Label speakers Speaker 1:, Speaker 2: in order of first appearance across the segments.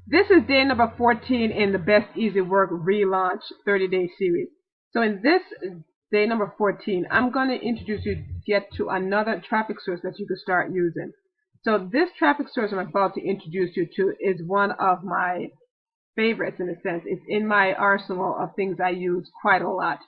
Speaker 1: This is day number 14 in the Best Easy Work Relaunch 30-day series. So in this day number 14, I'm going to introduce you to get to another traffic source that you can start using. So this traffic source I'm about to introduce you to is one of my favorites in a sense. It's in my arsenal of things I use quite a lot.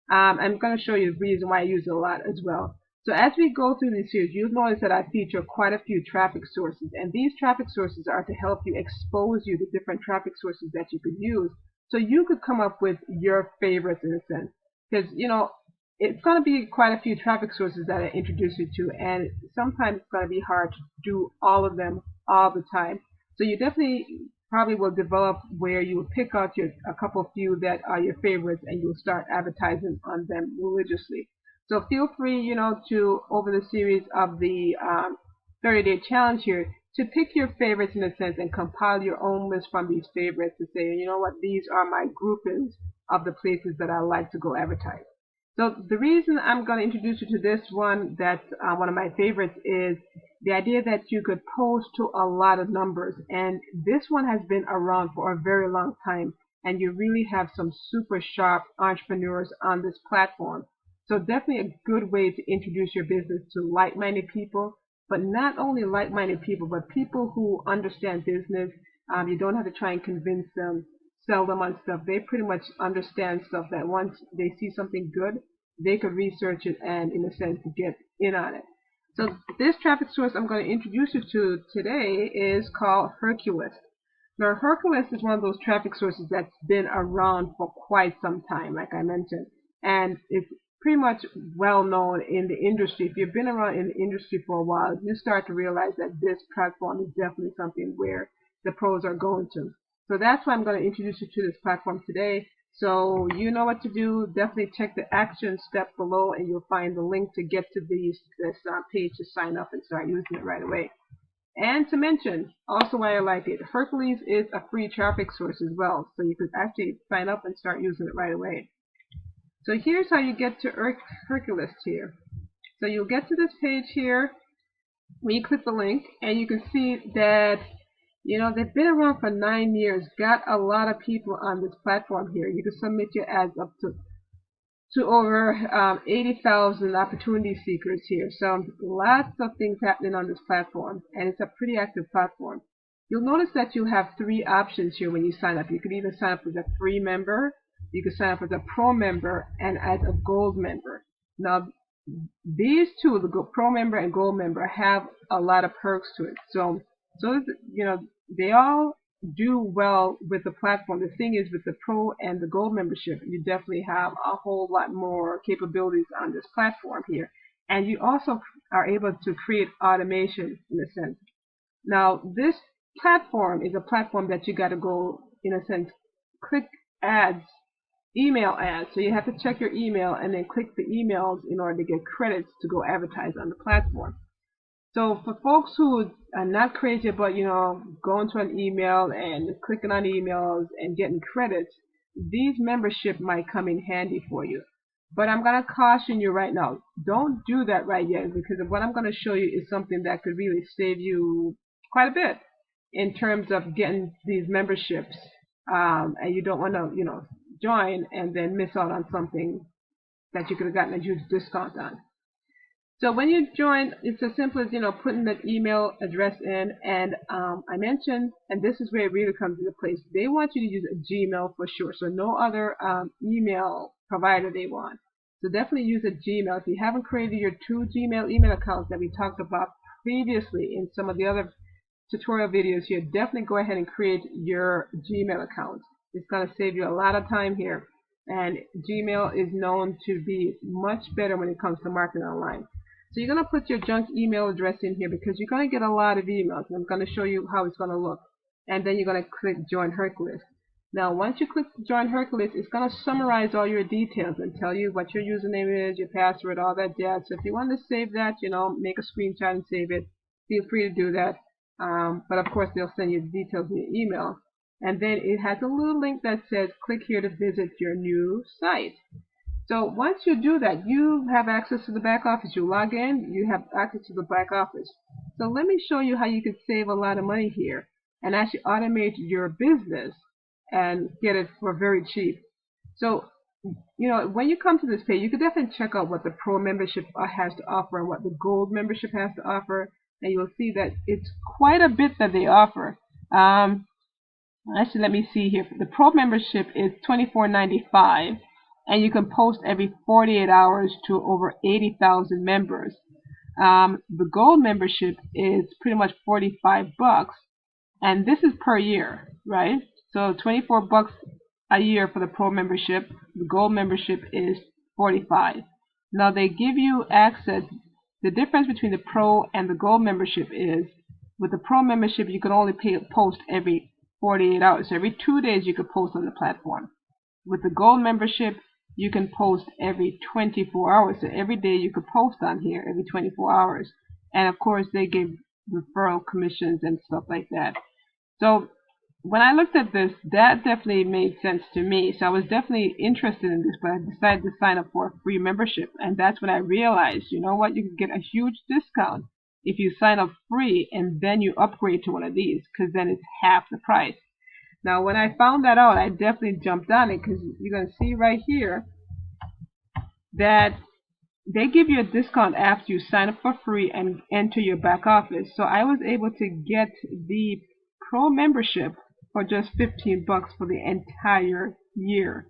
Speaker 1: I'm going to show you the reason why I use it a lot as well. So as we go through this series, you'll notice that I feature quite a few traffic sources, and these traffic sources are to help you expose you to different traffic sources that you could use, so you could come up with your favorites in a sense. Because it's going to be quite a few traffic sources that I introduce you to, and sometimes it's going to be hard to do all of them all the time. So you definitely probably will develop where you will pick out a couple few that are your favorites, and you'll start advertising on them religiously. So feel free, to over the series of the 30-day challenge here, to pick your favorites in a sense and compile your own list from these favorites to say, you know what, these are my groupings of the places that I like to go advertise. So the reason I'm going to introduce you to this one that's one of my favorites is the idea that you could post to a lot of numbers. And this one has been around for a very long time, and you really have some super sharp entrepreneurs on this platform. So definitely a good way to introduce your business to like-minded people, but not only like-minded people, but people who understand business. You don't have to try and convince them, sell them on stuff. They pretty much understand stuff that once they see something good, they could research it and, in a sense, get in on it. So this traffic source I'm going to introduce you to today is called Hercules. Now, Hercules is one of those traffic sources that's been around for quite some time, like I mentioned, and it's pretty much well known in the industry. If you've been around in the industry for a while, you start to realize that this platform is definitely something where the pros are going to. So that's why I'm going to introduce you to this platform today. So you know what to do. Definitely check the action step below, and you'll find the link to get to this page to sign up and start using it right away. And to mention also why I like it, Hercules is a free traffic source as well, so you could actually sign up and start using it right away. So here's how you get to Hercules here. So you'll get to this page here when you click the link, and you can see that they've been around for 9 years, got a lot of people on this platform here. You can submit your ads up to over 80,000 opportunity seekers here. So lots of things happening on this platform, and it's a pretty active platform. You'll notice that you have 3 options here when you sign up. You could either sign up as a free member, you can sign up as a pro member, and as a gold member. Now, these two, the pro member and gold member, have a lot of perks to it. So they all do well with the platform. The thing is, with the pro and the gold membership, you definitely have a whole lot more capabilities on this platform here. And you also are able to create automation in a sense. Now, this platform is a platform that you got to go, in a sense, click ads, email ads. So you have to check your email and then click the emails in order to get credits to go advertise on the platform. So for folks who are not crazy about, going to an email and clicking on emails and getting credits, these membership might come in handy for you. But I'm going to caution you right now, don't do that right yet, because what I'm going to show you is something that could really save you quite a bit in terms of getting these memberships. And you don't want to, join and then miss out on something that you could have gotten a huge discount on. So when you join, it's as simple as, putting that email address in, and I mentioned, and this is where it really comes into place, they want you to use a Gmail for sure, so no other email provider they want. So definitely use a Gmail. If you haven't created your 2 Gmail email accounts that we talked about previously in some of the other tutorial videos here, definitely go ahead and create your Gmail account. It's going to save you a lot of time here, and Gmail is known to be much better when it comes to marketing online. So you're going to put your junk email address in here because you're going to get a lot of emails, and I'm going to show you how it's going to look. And then you're going to click Join Hercules. Now, once you click Join Hercules, it's going to summarize all your details and tell you what your username is, your password, all that jazz. So if you want to save that, make a screenshot and save it, feel free to do that. But of course, they'll send you the details in your email. And then it has a little link that says, click here to visit your new site. So once you do that, you have access to the back office. You log in, you have access to the back office. So let me show you how you can save a lot of money here. and actually automate your business and get it for very cheap. So, when you come to this page, you can definitely check out what the Pro membership has to offer and what the Gold membership has to offer, and you'll see that it's quite a bit that they offer. Actually, let me see here. The Pro membership is $24.95, and you can post every 48 hours to over 80,000 members. The Gold membership is pretty much $45, and this is per year, right? So $24 a year for the Pro membership. The Gold membership is $45. Now they give you access. The difference between the Pro and the Gold membership is, with the Pro membership, you can only post every 48 hours. So every 2 days you could post on the platform. With the Gold membership, you can post every 24 hours. So every day you could post on here every 24 hours. And of course, they give referral commissions and stuff like that. So when I looked at this, that definitely made sense to me. So I was definitely interested in this, but I decided to sign up for a free membership. And that's when I realized, you know what, you can get a huge discount if you sign up free and then you upgrade to one of these, because then it's half the price. Now, when I found that out, I definitely jumped on it, because you're going to see right here that they give you a discount after you sign up for free and enter your back office. So I was able to get the Pro membership for just $15 for the entire year.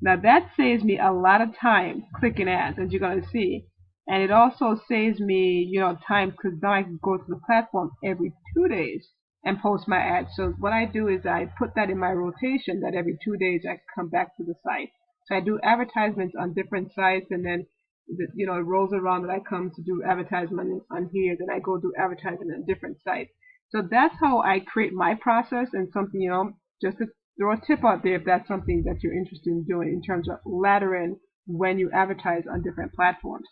Speaker 1: Now that saves me a lot of time clicking ads, as you're going to see. And it also saves me, time, because now I can go to the platform every 2 days and post my ads. So what I do is I put that in my rotation, that every 2 days I come back to the site. So I do advertisements on different sites, and then it rolls around that I come to do advertisement on here, then I go do advertising on a different site. So that's how I create my process, and something, just to throw a tip out there if that's something that you're interested in doing in terms of laddering when you advertise on different platforms.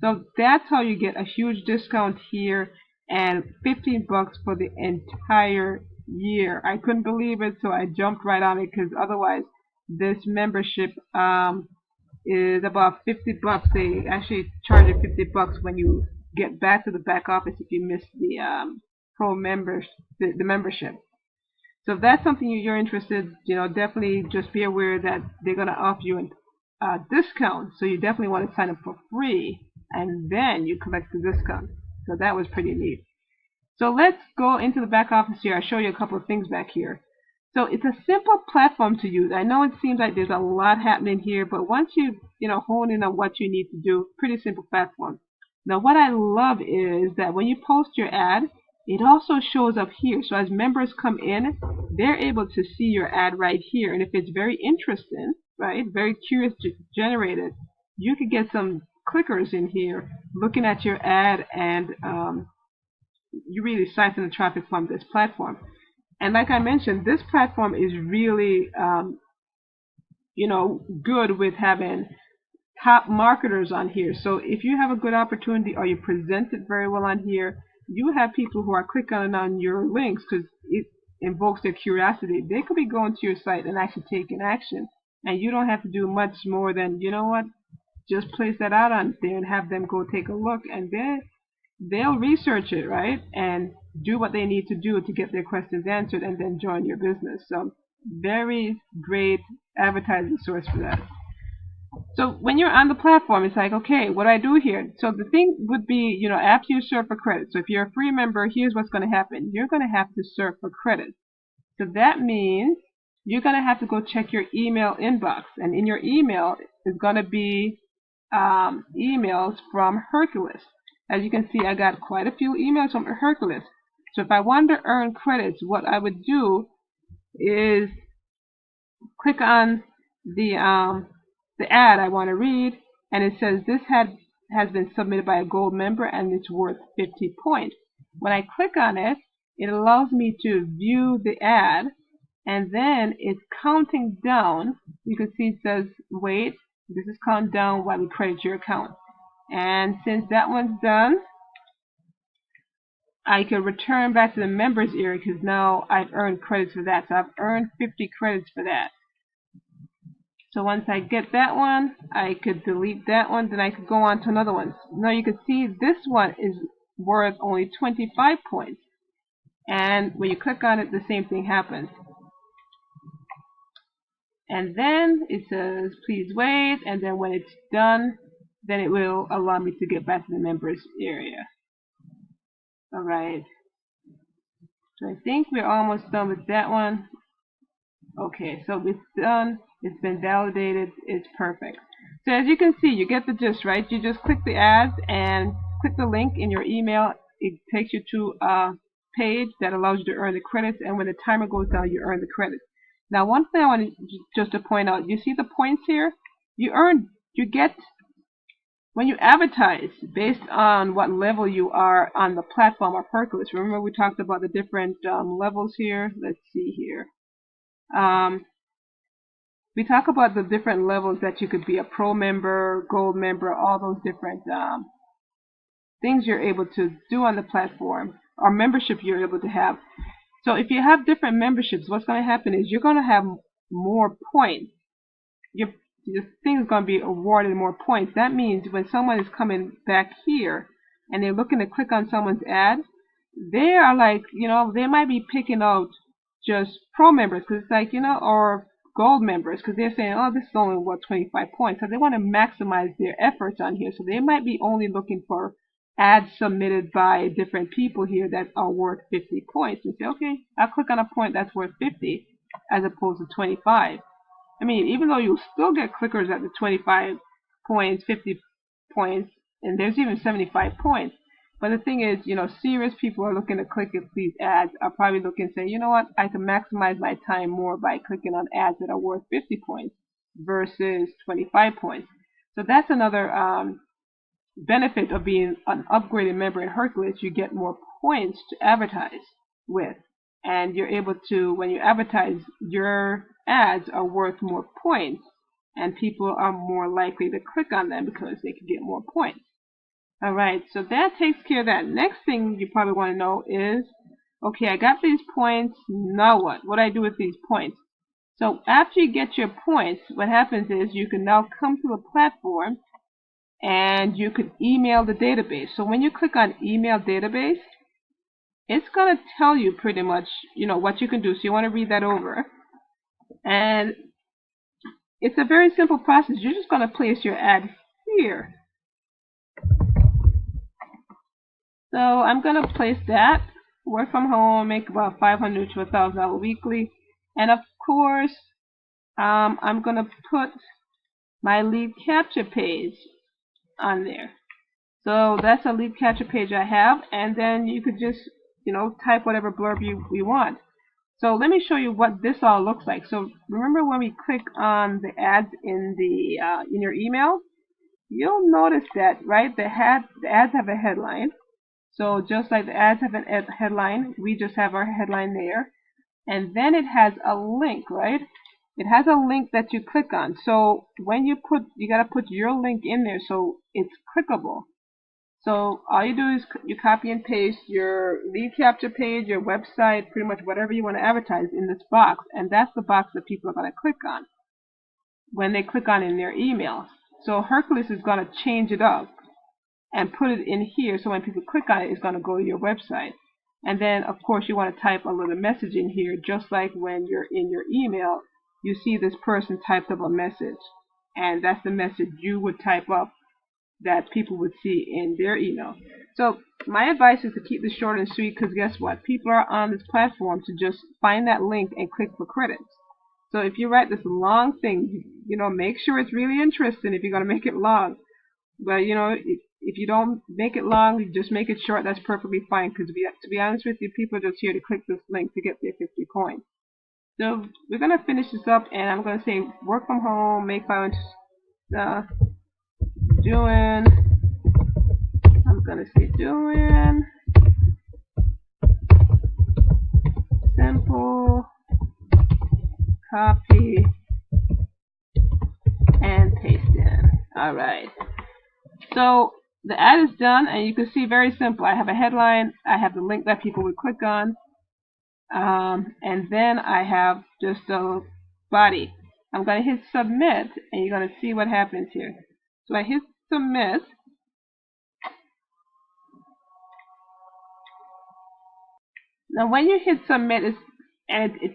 Speaker 1: So that's how you get a huge discount here, and $15 for the entire year. I couldn't believe it, so I jumped right on it, because otherwise this membership is about $50. They actually charge you $50 when you get back to the back office if you miss the Pro members, the membership. So if that's something you're interested, definitely just be aware that they're going to offer you a discount. So you definitely want to sign up for free, and then you collect the discount. So that was pretty neat. So let's go into the back office here. I'll show you a couple of things back here. So it's a simple platform to use. I know it seems like there's a lot happening here, but once you hone in on what you need to do, pretty simple platform. Now what I love is that when you post your ad, it also shows up here. So as members come in, they're able to see your ad right here. And if it's very interesting, right, very curious generated, you could get some clickers in here looking at your ad, and you really siphon the traffic from this platform. And like I mentioned, this platform is really good with having top marketers on here. So if you have a good opportunity or you present it very well on here, you have people who are clicking on your links because it invokes their curiosity. They could be going to your site and actually taking action, and you don't have to do much more than, just place that out on there and have them go take a look, and they'll research it, right, and do what they need to do to get their questions answered, and then join your business. So very great advertising source for that. So when you're on the platform, it's like, okay, what do I do here? So the thing would be, after you serve for credit. So if you're a free member, here's what's going to happen. You're going to have to serve for credit. So that means you're going to have to go check your email inbox. And in your email is going to be emails from Hercules. As you can see, I got quite a few emails from Hercules. So if I wanted to earn credits, what I would do is click on the ad I want to read, and it says this has been submitted by a gold member and it's worth 50 points. When I click on it, it allows me to view the ad, and then it's counting down. You can see it says wait, this is counting down while we credit your account. And since that one's done, I can return back to the members area because now I've earned credits for that. So I've earned 50 credits for that. So once I get that one, I could delete that one, then I could go on to another one. Now you can see this one is worth only 25 points. And when you click on it, the same thing happens. And then it says, please wait. And then when it's done, then it will allow me to get back to the members area. All right. So I think we're almost done with that one. Okay, so it's done. It's been validated. It's perfect. So as you can see, you get the gist, right? You just click the ads and click the link in your email. It takes you to a page that allows you to earn the credits, and when the timer goes down, you earn the credits. Now, one thing I want just to point out, you see the points here? You get when you advertise based on what level you are on the platform of Hercules. Remember we talked about the different levels here? Let's see here. We talk about the different levels that you could be: a pro member, gold member, all those different things you're able to do on the platform, or membership you're able to have. So if you have different memberships, what's going to happen is you're going to have more points. Your thing is going to be awarded more points. That means when someone is coming back here and they're looking to click on someone's ad, they are like, they might be picking out just pro members, because it's like, or gold members, because they're saying, oh, this is only 25 points. So they want to maximize their efforts on here. So they might be only looking for ads submitted by different people here that are worth 50 points, and say, okay, I'll click on a point that's worth 50 as opposed to 25. I mean, even though you'll still get clickers at the 25 points, 50 points, and there's even 75 points. But the thing is, serious people are looking to click at these ads are probably looking to say, you know what, I can maximize my time more by clicking on ads that are worth 50 points versus 25 points. So that's another benefit of being an upgraded member in Hercules. You get more points to advertise with. And you're able to, when you advertise, your ads are worth more points, and people are more likely to click on them because they can get more points. Alright, so that takes care of that. Next thing you probably want to know is, okay, I got these points, now what? What do I do with these points? So after you get your points, what happens is you can now come to the platform and you could email the database. So when you click on email database, it's going to tell you pretty much, what you can do. So you want to read that over. And it's a very simple process. You're just going to place your ad here. So I'm going to place that. Work from home, make about $500 to $1,000 weekly. And of course, I'm going to put my lead capture page on there. So that's a lead capture page I have. And then you could just, type whatever blurb you want. So let me show you what this all looks like. So remember when we click on the ads in your email, you'll notice that, right? The ads have a headline. So just like the ads have a headline, we just have our headline there. And then it has a link, right? It has a link that you click on. So when you got to put your link in there so it's clickable. So all you do is you copy and paste your lead capture page, your website, pretty much whatever you want to advertise in this box. And that's the box that people are going to click on when they click on in their email. So Hercules is going to change it up and put it in here, so when people click on it, it's going to go to your website. And then, of course, you want to type a little message in here, just like when you're in your email, you see this person typed up a message. And that's the message you would type up that people would see in their email. So my advice is to keep this short and sweet, because guess what? People are on this platform to just find that link and click for credits. So if you write this long thing, make sure it's really interesting if you're going to make it long. But, if you don't make it long, you just make it short, that's perfectly fine. Because to be honest with you, people are just here to click this link to get their 50 coins. So we're going to finish this up, and I'm going to say work from home, make $500 doing, I'm going to say doing simple copy and paste in. Alright. So the ad is done, and you can see very simple. I have a headline, I have the link that people would click on, and then I have just a body. I'm going to hit submit, and you're going to see what happens here. So I hit submit, Now when you hit submit, and it